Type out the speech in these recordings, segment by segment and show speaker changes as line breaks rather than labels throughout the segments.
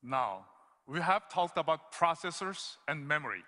Now, we have talked about processors and memory,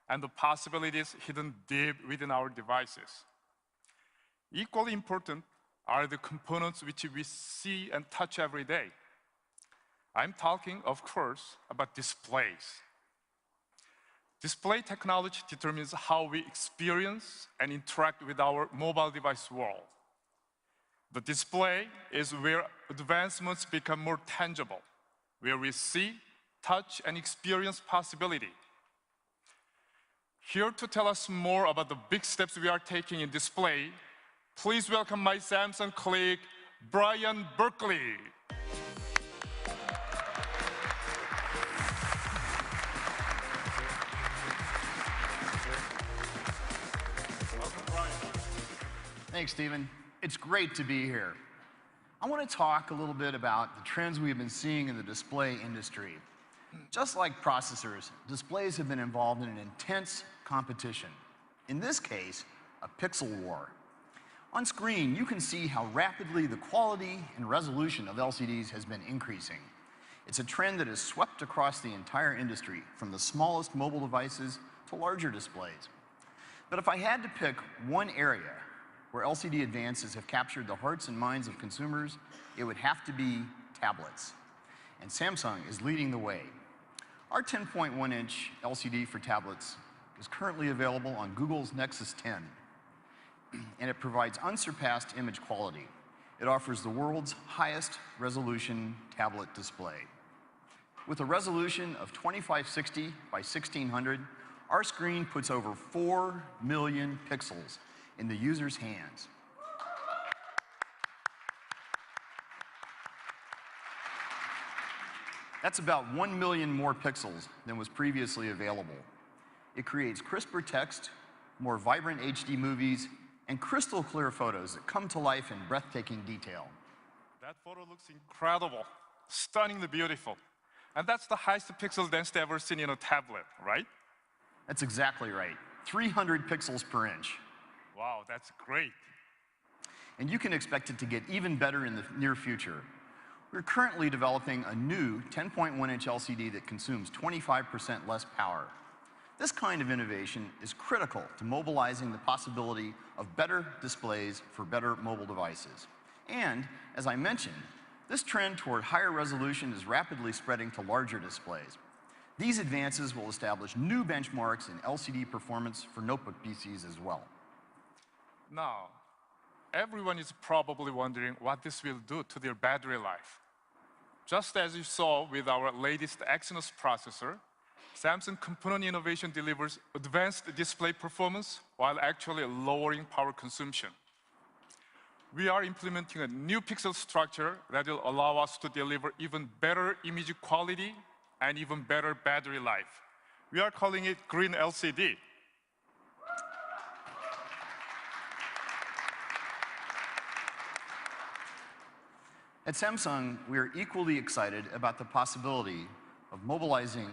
and the possibilities hidden deep within our devices. Equally important are the components which we see and touch every day. I'm talking, of course, about displays. Display technology determines how we experience and interact with our mobile device world. The display is where advancements become more tangible, where we see, touch, and experience possibility. Here to tell us more about the big steps we are taking in display, please welcome my Samsung colleague, Brian Berkeley. Welcome, Brian.
Thanks, Stephen. It's great to be here. I want to talk a little bit about the trends we've been seeing in the display industry. Just like processors, displays have been involved in an intense competition. In this case, a pixel war. On screen, you can see how rapidly the quality and resolution of LCDs has been increasing. It's a trend that has swept across the entire industry, from the smallest mobile devices to larger displays. But if I had to pick one area where LCD advances have captured the hearts and minds of consumers, it would have to be tablets. And Samsung is leading the way. Our 10.1-inch LCD for tablets is currently available on Google's Nexus 10, and it provides unsurpassed image quality. It offers the world's highest resolution tablet display. With a resolution of 2560 by 1600, our screen puts over 4 million pixels in the user's hands. That's about 1 million more pixels than was previously available. It creates crisper text, more vibrant HD movies, and crystal clear photos that come to life in breathtaking detail.
That photo looks incredible, stunningly beautiful. And that's the highest pixel density ever seen in a tablet, right?
That's exactly right. 300 pixels per inch.
Wow, that's great.
And you can expect it to get even better in the near future. We're currently developing a new 10.1-inch LCD that consumes 25% less power. This kind of innovation is critical to mobilizing the possibility of better displays for better mobile devices. And, as I mentioned, this trend toward higher resolution is rapidly spreading to larger displays. These advances will establish new benchmarks in LCD performance for notebook PCs as well.
Now, everyone is probably wondering what this will do to their battery life. Just as you saw with our latest Exynos processor, Samsung component innovation delivers advanced display performance while actually lowering power consumption. We are implementing a new pixel structure that will allow us to deliver even better image quality and even better battery life. We are calling it Green LCD.
At Samsung, we are equally excited about the possibility of mobilizing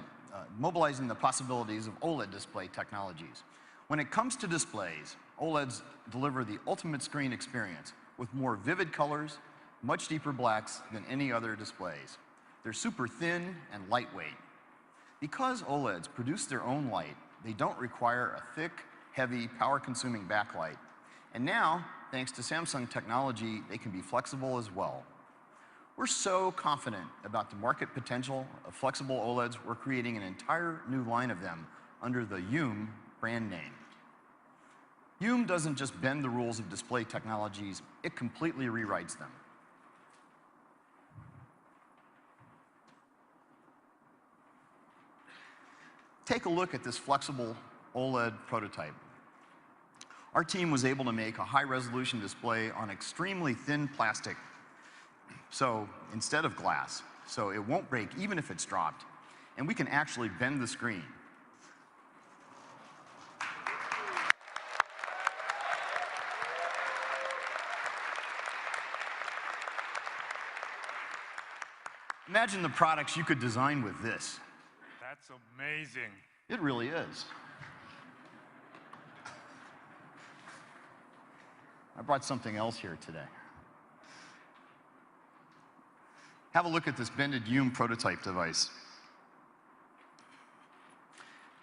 the possibilities of OLED display technologies. When it comes to displays, OLEDs deliver the ultimate screen experience with more vivid colors, much deeper blacks than any other displays. They're super thin and lightweight. Because OLEDs produce their own light, they don't require a thick, heavy, power-consuming backlight. And now, thanks to Samsung technology, they can be flexible as well. We're so confident about the market potential of flexible OLEDs, we're creating an entire new line of them under the Youm brand name. Youm doesn't just bend the rules of display technologies, it completely rewrites them. Take a look at this flexible OLED prototype. Our team was able to make a high-resolution display on extremely thin plastic, so instead of glass, so it won't break even if it's dropped, and we can actually bend the screen. Imagine the products you could design with this.
That's amazing.
It really is. I brought something else here today. have a look at this bended Youm prototype device.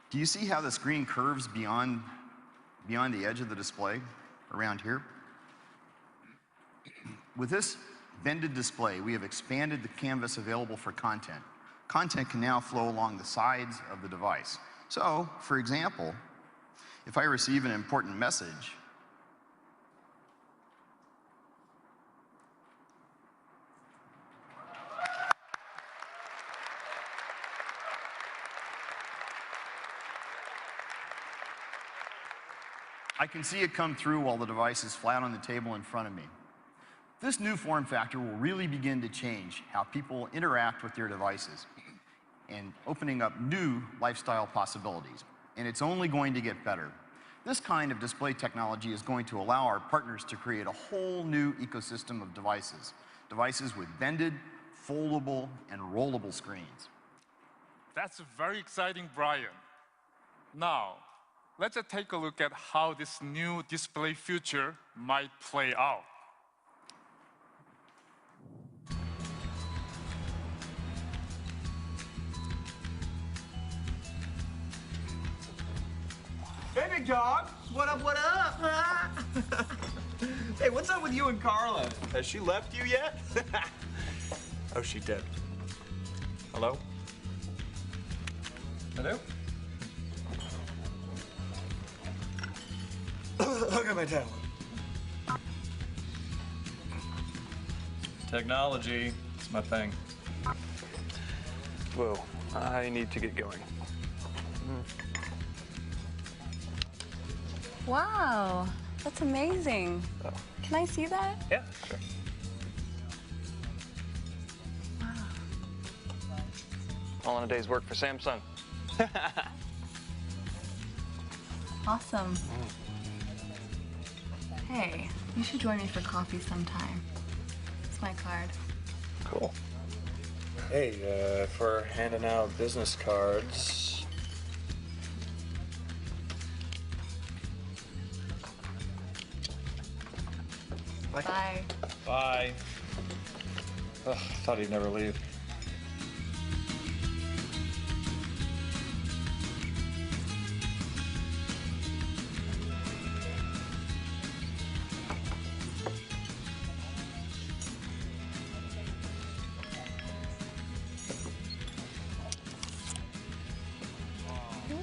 Do you see how the screen curves beyond the edge of the display around here? With this bended display, we have expanded the canvas available for content. Content can now flow along the sides of the device. So, for example, if I receive an important message, I can see it come through while the device is flat on the table in front of me. This new form factor will really begin to change how people interact with their devices and opening up new lifestyle possibilities. And it's only going to get better. This kind of display technology is going to allow our partners to create a whole new ecosystem of devices. Devices with bended, foldable, and rollable screens.
That's very exciting, Brian. Now, let's take a look at how this new display future might play out.
Hey, big dog. What up, what up? Hey, what's up with you and Carla? Has she left you yet? Oh, she did. Hello? Hello? Look at my tablet. Technology, it's my thing.
Whoa, I need to get going.
Wow, that's amazing.
Oh.
Can I see that?
Yeah, sure.
Wow.
All in a day's work for Samsung.
Awesome. Hey, you should join me for coffee sometime. It's my card.
Cool.
Hey, for handing out business cards.
Bye.
Bye. Ugh, thought he'd never leave.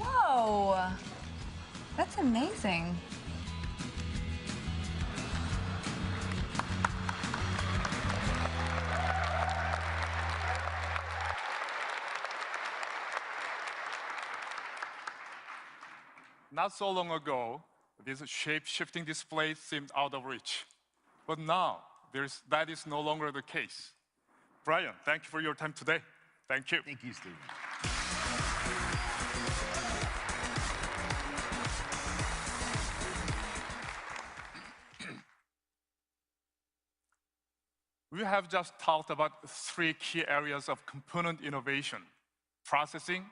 Whoa, that's amazing.
Not so long ago, this shape-shifting display seemed out of reach. But now, that is no longer the case. Brian, thank you for your time today. Thank you.
Thank you, Stephen.
We have just talked about 3 key areas of component innovation: processing,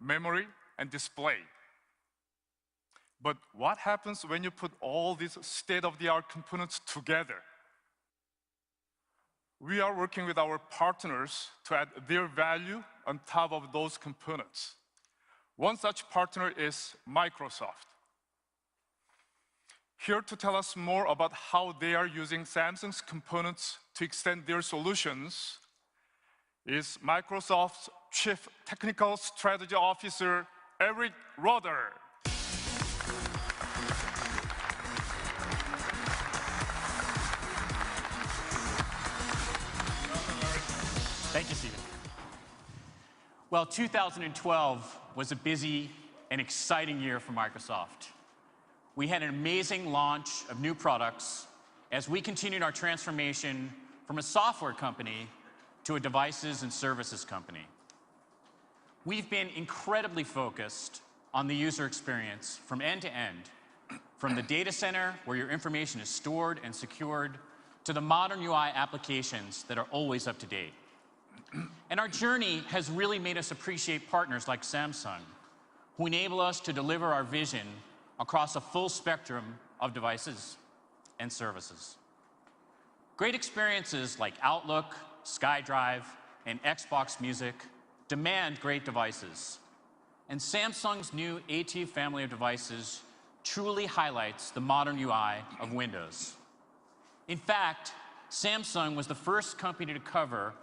memory, and display. But what happens when you put all these state-of-the-art components together? We are working with our partners to add their value on top of those components. One such partner is Microsoft. Here to tell us more about how they are using Samsung's components to extend their solutions is Microsoft's Chief Technical Strategy Officer, Eric Roeder.
Thank you, Stephen. Well, 2012 was a busy and exciting year for Microsoft. We had an amazing launch of new products as we continued our transformation from a software company to a devices and services company. We've been incredibly focused on the user experience from end to end, from the data center where your information is stored and secured, to the modern UI applications that are always up to date. And our journey has really made us appreciate partners like Samsung, who enable us to deliver our vision across a full spectrum of devices and services. Great experiences like Outlook, SkyDrive, and Xbox Music demand great devices. And Samsung's new AT family of devices truly highlights the modern UI of Windows. In fact, Samsung was the first company to cover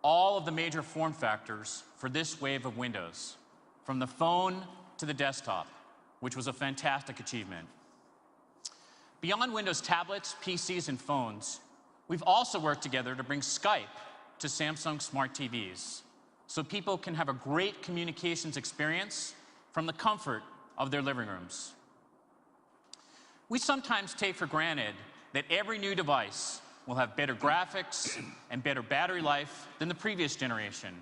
all of the major form factors for this wave of Windows, from the phone to the desktop, which was a fantastic achievement. Beyond Windows tablets, PCs, and phones, we've also worked together to bring Skype to Samsung smart TVs, so people can have a great communications experience from the comfort of their living rooms. We sometimes take for granted that every new device will have better graphics and better battery life than the previous generation.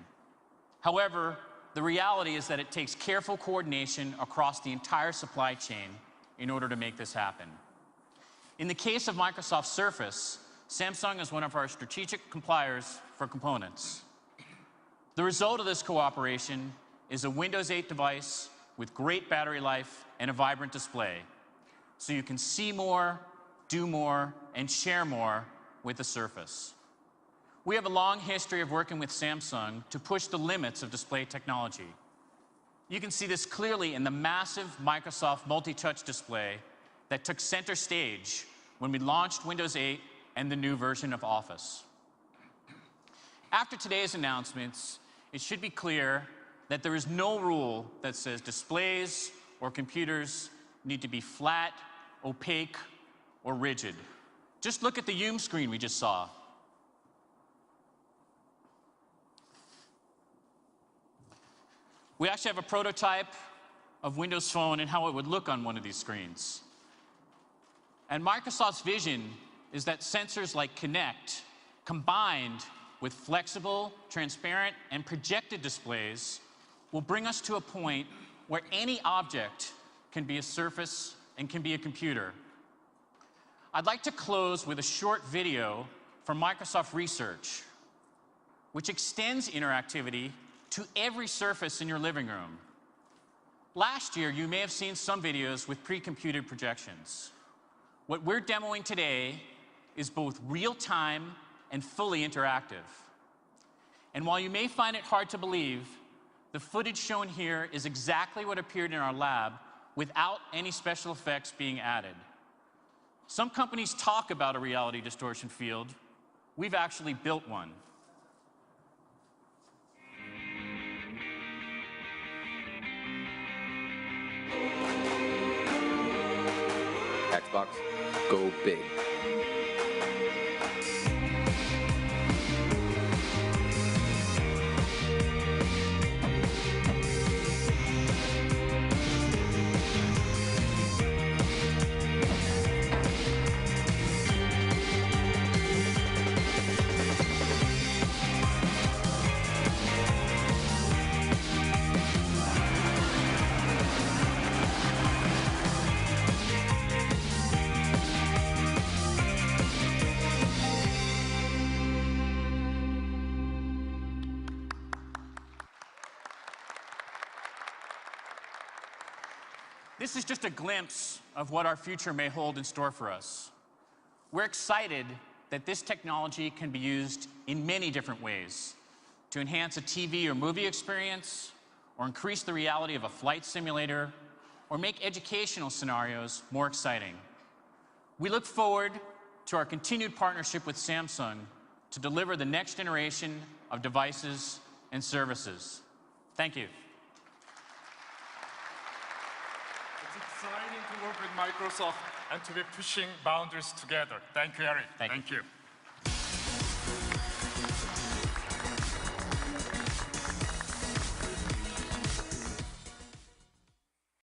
However, the reality is that it takes careful coordination across the entire supply chain in order to make this happen. In the case of Microsoft Surface, Samsung is one of our strategic suppliers for components. The result of this cooperation is a Windows 8 device with great battery life and a vibrant display, so you can see more, do more, and share more with the Surface. We have a long history of working with Samsung to push the limits of display technology. You can see this clearly in the massive Microsoft multi-touch display that took center stage when we launched Windows 8 and the new version of Office. After today's announcements, it should be clear that there is no rule that says displays or computers need to be flat, opaque, or rigid. Just look at the Youm screen we just saw. We actually have a prototype of Windows Phone and how it would look on one of these screens. And Microsoft's vision is that sensors like Kinect, combined with flexible, transparent, and projected displays, will bring us to a point where any object can be a surface and can be a computer. I'd like to close with a short video from Microsoft Research, which extends interactivity to every surface in your living room. Last year, you may have seen some videos with pre-computed projections. What we're demoing today is both real-time and fully interactive. And while you may find it hard to believe, the footage shown here is exactly what appeared in our lab without any special effects being added. Some companies talk about a reality distortion field. We've actually built one.
Xbox, go big.
This is just a glimpse of what our future may hold in store for us. We're excited that this technology can be used in many different ways to enhance a TV or movie experience, or increase the reality of a flight simulator, or make educational scenarios more exciting. We look forward to our continued partnership with Samsung to deliver the next generation of devices and services. Thank you.
It's exciting to work with Microsoft and to be pushing boundaries together. Thank you, Eric.
Thank you.